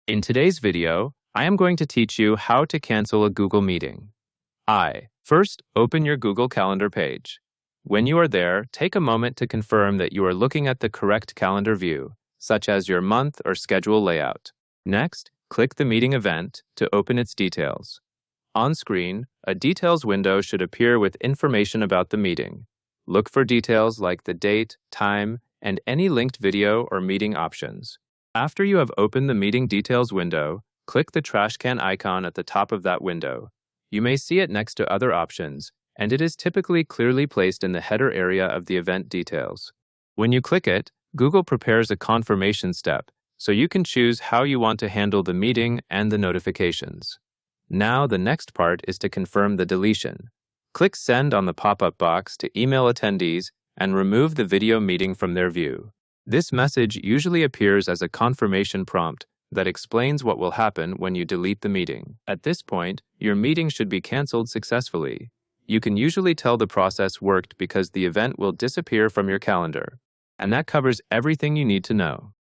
In today's video, I am going to teach you how to cancel a Google meeting. First, open your Google Calendar page. When you are there, take a moment to confirm that you are looking at the correct calendar view, such as your month or schedule layout. Next, click the meeting event to open its details. On screen, a details window should appear with information about the meeting. Look for details like the date, time, and any linked video or meeting options. After you have opened the meeting details window, click the trash can icon at the top of that window. You may see it next to other options, and it is typically clearly placed in the header area of the event details. When you click it, Google prepares a confirmation step, so you can choose how you want to handle the meeting and the notifications. Now, the next part is to confirm the deletion. Click Send on the pop-up box to email attendees and remove the video meeting from their view. This message usually appears as a confirmation prompt that explains what will happen when you delete the meeting. At this point, your meeting should be canceled successfully. You can usually tell the process worked because the event will disappear from your calendar. And that covers everything you need to know.